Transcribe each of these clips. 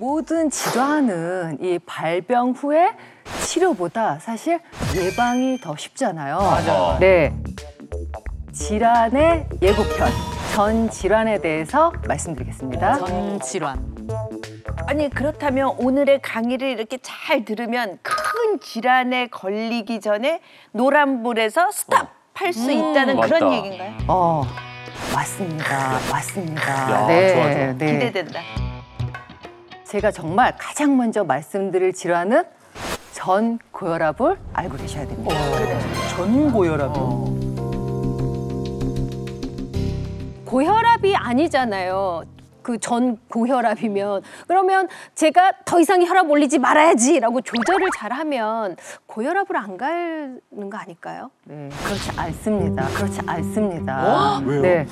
모든 질환은 이 발병 후에 치료보다 사실 예방이 더 쉽잖아요. 맞아. 네. 질환의 예고편, 전 질환에 대해서 말씀드리겠습니다. 전 질환. 아니 그렇다면 오늘의 강의를 이렇게 잘 들으면 큰 질환에 걸리기 전에 노란불에서 스탑할 수 있다는 맞다. 그런 얘기인가요? 맞습니다. 맞습니다. 야, 네, 좋아, 좋아. 네. 기대된다. 제가 정말 가장 먼저 말씀드릴 질환은 전고혈압을 알고 계셔야 됩니다. 전고혈압이요? 고혈압이 아니잖아요. 그 전고혈압이면. 그러면 제가 더 이상 혈압 올리지 말아야지라고 조절을 잘하면 고혈압으로 안 가는 거 아닐까요? 네, 그렇지 않습니다. 그렇지 않습니다. 왜요? 네.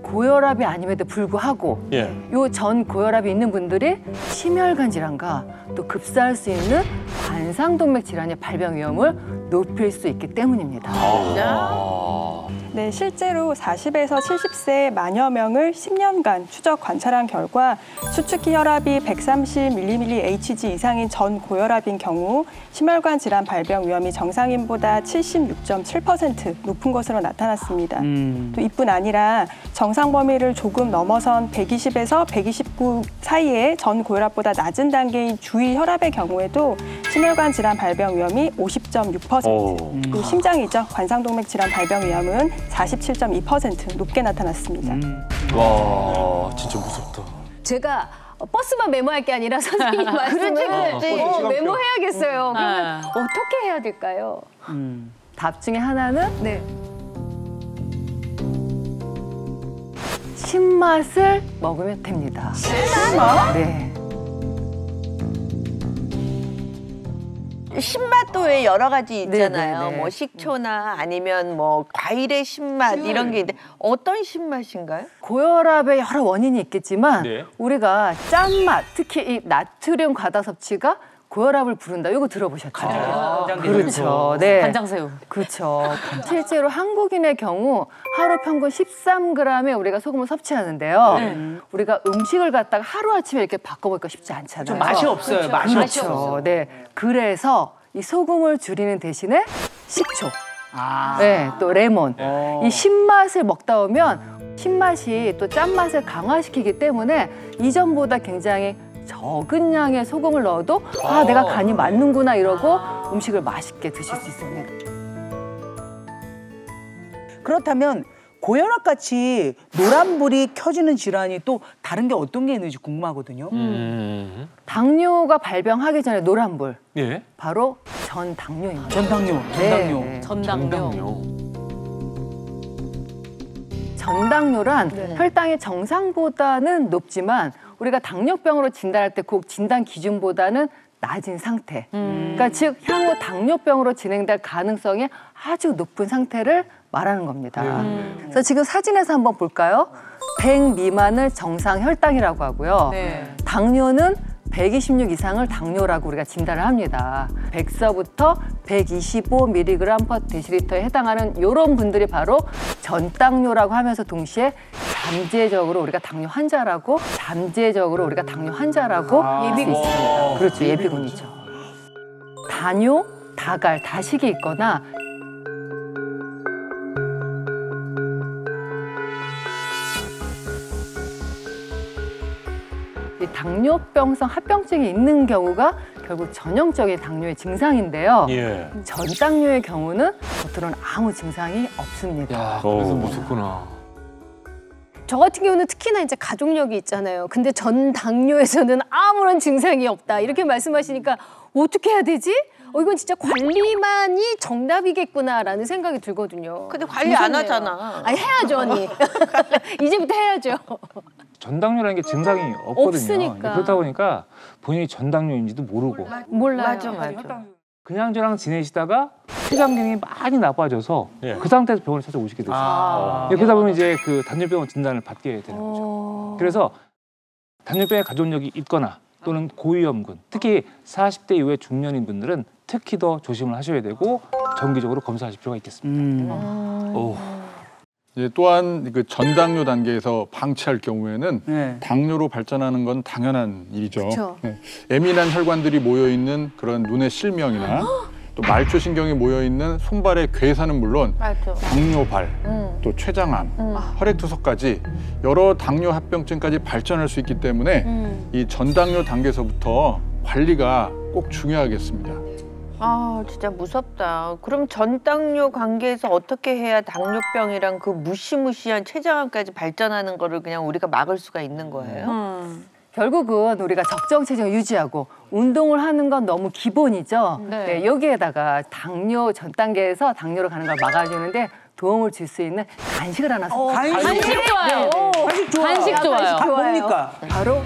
고혈압이 아님에도 불구하고 예. 요 전고혈압이 있는 분들이 심혈관 질환과 또 급사할 수 있는 관상동맥 질환의 발병 위험을 높일 수 있기 때문입니다. 네, 실제로 40에서 70세 만여 명을 10년간 추적 관찰한 결과 수축기 혈압이 130mmHg 이상인 전고혈압인 경우 심혈관 질환 발병 위험이 정상인보다 76.7% 높은 것으로 나타났습니다. 또 이뿐 아니라 정상 범위를 조금 넘어선 120에서 129 사이의 전고혈압보다 낮은 단계인 주위 혈압의 경우에도 심혈관 질환 발병 위험이 50.6%, 또 심장이죠. 관상동맥 질환 발병 위험은 47.2% 높게 나타났습니다. 와, 진짜 무섭다. 제가 버스만 메모할 게 아니라 선생님 말씀을 메모해야겠어요. 그러면 어떻게 해야 될까요? 답 중에 하나는 네. 신맛을 먹으면 됩니다. 신맛? 네. 신맛도 왜 여러 가지 있잖아요. 네네네. 뭐 식초나 아니면 뭐 과일의 신맛 이런 게 있는데 어떤 신맛인가요? 고혈압의 여러 원인이 있겠지만 네. 우리가 짠맛, 특히 이 나트륨 과다 섭취가 고혈압을 부른다. 이거 들어보셨죠? 그렇죠. 네. 간장새우. 그렇죠. 실제로 한국인의 경우 하루 평균 13g의 우리가 소금을 섭취하는데요. 우리가 음식을 갖다가 하루아침에 이렇게 바꿔보기가 쉽지 않잖아요. 좀 맛이 없어요. 맛이 그렇죠. 없어. 네. 그래서 이 소금을 줄이는 대신에 식초, 네, 또 레몬, 이 신맛을 먹다 보면 신맛이 또 짠맛을 강화시키기 때문에 이전보다 굉장히 적은 양의 소금을 넣어도 내가 간이 맞는구나 이러고 음식을 맛있게 드실 수 있습니다. 그렇다면 고혈압같이 노란불이 켜지는 질환이 또 다른 게 어떤 게 있는지 궁금하거든요. 당뇨가 발병하기 전에 노란불, 예. 바로 전당뇨입니다. 전당뇨. 네. 전당뇨. 전당뇨란 혈당이 정상보다는 높지만 우리가 당뇨병으로 진단할 때 그 진단 기준보다는 낮은 상태. 그러니까 즉 향후 당뇨병으로 진행될 가능성이 아주 높은 상태를 말하는 겁니다. 그래서 지금 사진에서 한번 볼까요? 100 미만을 정상 혈당이라고 하고요. 네. 당뇨는 126 이상을 당뇨라고 우리가 진단을 합니다. 100서부터 125mg/dl에 해당하는 이런 분들이 바로 전당뇨라고 하면서 동시에 잠재적으로 우리가 당뇨 환자라고 할 수 있습니다. 그렇죠, 예비군이죠. 다뇨, 다갈, 다식이 있거나 이 당뇨병성 합병증이 있는 경우가 결국 전형적인 당뇨의 증상인데요. 예. 전당뇨의 경우는 겉으로는 아무 증상이 없습니다. 야, 그래서 무섭구나. 저 같은 경우는 특히나 이제 가족력이 있잖아요. 근데 전당뇨에서는 아무런 증상이 없다. 이렇게 말씀하시니까 어떻게 해야 되지? 이건 진짜 관리만이 정답이겠구나라는 생각이 들거든요. 근데 관리 안 무섭네요. 하잖아. 아니 해야죠, 언니. 이제부터 해야죠. 전당뇨라는 게 증상이 없거든요. 없으니까. 그렇다 보니까 본인이 전당뇨인지도 모르고 몰라요. 맞아. 그냥 저랑 지내시다가 췌장 기능이 많이 나빠져서 예. 그 상태에서 병원에 찾아오시게 되죠. 그러다 보면 이제 그 당뇨병 진단을 받게 되는 거죠. 그래서 당뇨병의 가족력이 있거나 또는 고위험군, 특히 40대 이후의 중년인 분들은 특히 더 조심을 하셔야 되고 정기적으로 검사하실 필요가 있겠습니다. 오. 이제 또한 그 전당뇨 단계에서 방치할 경우에는 네. 당뇨로 발전하는 건 당연한 일이죠. 그쵸. 네. 예민한 혈관들이 모여 있는 그런 눈의 실명이나 또 말초신경이 모여 있는 손발의 괴사는 물론 맞아. 당뇨발, 또 췌장암, 혈액투석까지 여러 당뇨 합병증까지 발전할 수 있기 때문에 이 전당뇨 단계에서부터 관리가 꼭 중요하겠습니다. 아, 진짜 무섭다. 그럼 전당뇨 관계에서 어떻게 해야 당뇨병이랑 그 무시무시한 췌장암까지 발전하는 거를 그냥 우리가 막을 수가 있는 거예요? 결국은 우리가 적정 체중을 유지하고 운동을 하는 건 너무 기본이죠. 네, 여기에다가 당뇨 전 단계에서 당뇨로 가는 걸 막아주는데 도움을 줄 수 있는 간식을 하나 간식 좋아요. 간식 좋아. 간식 좋아요. 아, 뭡니까? 바로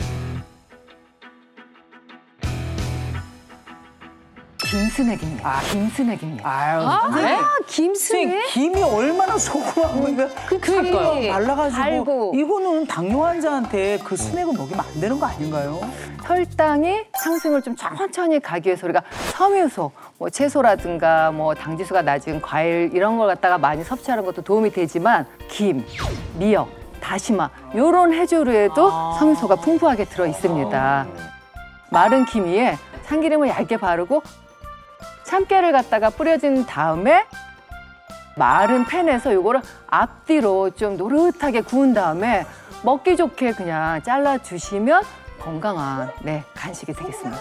김스낵입니다. 김스낵입니다. 아유, 아, 김스낵? 김이 얼마나 소금하고 이거 그러니까요. 발라가지고 달고. 이거는 당뇨 환자한테 그 스낵을 먹이면 안 되는 거 아닌가요? 혈당이 상승을 좀 천천히 가기 위해서 우리가 섬유소, 뭐 채소라든가 뭐 당지수가 낮은 과일 이런 걸 갖다가 많이 섭취하는 것도 도움이 되지만 김, 미역, 다시마 이런 해조류에도 섬유소가 풍부하게 들어 있습니다. 마른 김 위에 참기름을 얇게 바르고 참깨를 갖다가 뿌려준 다음에 마른 팬에서 요거를 앞뒤로 좀 노릇하게 구운 다음에 먹기 좋게 그냥 잘라주시면 건강한 간식이 되겠습니다.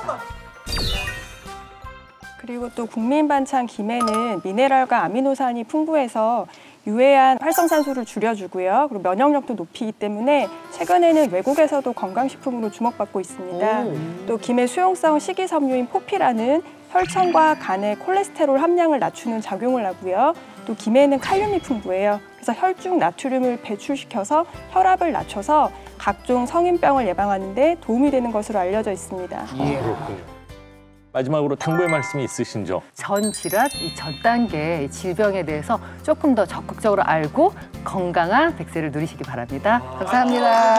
그리고 또 국민 반찬 김에는 미네랄과 아미노산이 풍부해서 유해한 활성산소를 줄여주고요. 그리고 면역력도 높이기 때문에 최근에는 외국에서도 건강식품으로 주목받고 있습니다. 또 김의 수용성 식이섬유인 포피라는 혈청과 간의 콜레스테롤 함량을 낮추는 작용을 하고요. 또 김에는 칼륨이 풍부해요. 그래서 혈중 나트륨을 배출시켜서 혈압을 낮춰서 각종 성인병을 예방하는 데 도움이 되는 것으로 알려져 있습니다. 그렇군요. 마지막으로 당부의 말씀이 있으신죠? 전 질환, 이 전 단계 질병에 대해서 조금 더 적극적으로 알고 건강한 100세를 누리시기 바랍니다. 감사합니다.